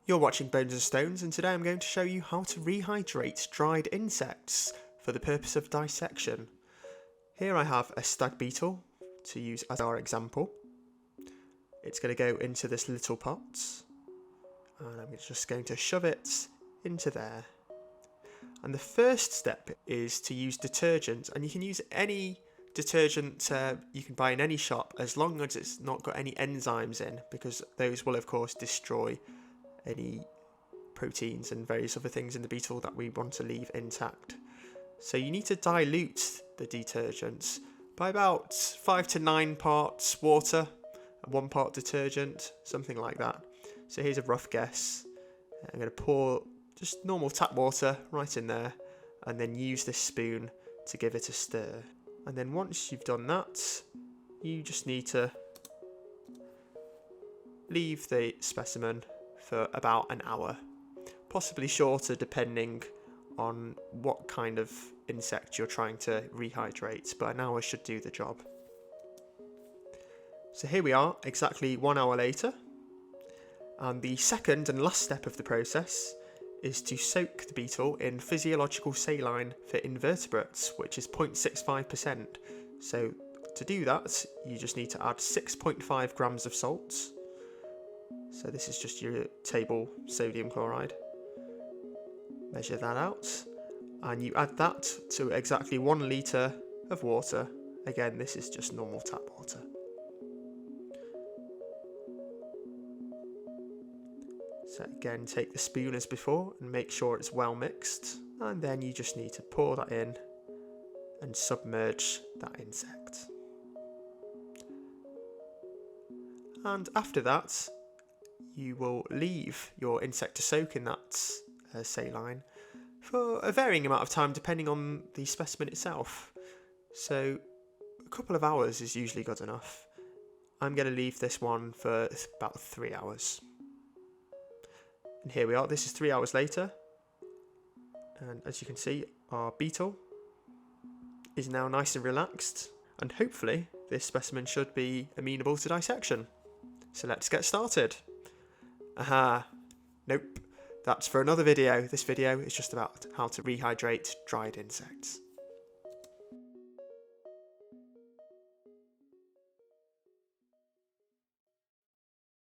You're watching Bones and Stones, and today I'm going to show you how to rehydrate dried insects for the purpose of dissection. Here I have a stag beetle to use as our example. It's going to go into this little pot, and I'm just going to shove it into there. And the first step is to use detergent, and you can use any detergent you can buy in any shop as long as it's not got any enzymes in, because those will of course destroy any proteins and various other things in the beetle that we want to leave intact. So you need to dilute the detergents by about 5 to 9 parts water and 1 part detergent, something like that. So here's a rough guess. I'm going to pour just normal tap water right in there and then use this spoon to give it a stir. And then once you've done that, you just need to leave the specimen for about an hour, possibly shorter depending on what kind of insect you're trying to rehydrate, but an hour should do the job. So here we are, exactly 1 hour later, and the second and last step of the process is to soak the beetle in physiological saline for invertebrates, which is 0.65%. So to do that, you just need to add 6.5 grams of salt. So this is just your table sodium chloride. Measure that out, and you add that to exactly 1 litre of water. Again, this is just normal tap water. So again, take the spoon as before and make sure it's well mixed, and then you just need to pour that in and submerge that insect. And after that, you will leave your insect to soak in that saline for a varying amount of time depending on the specimen itself. So a couple of hours is usually good enough. I'm going to leave this one for about 3 hours. And here we are, this is 3 hours later, and as you can see, our beetle is now nice and relaxed, and hopefully this specimen should be amenable to dissection. So let's get started. Aha, nope, that's for another video. This video is just about how to rehydrate dried insects.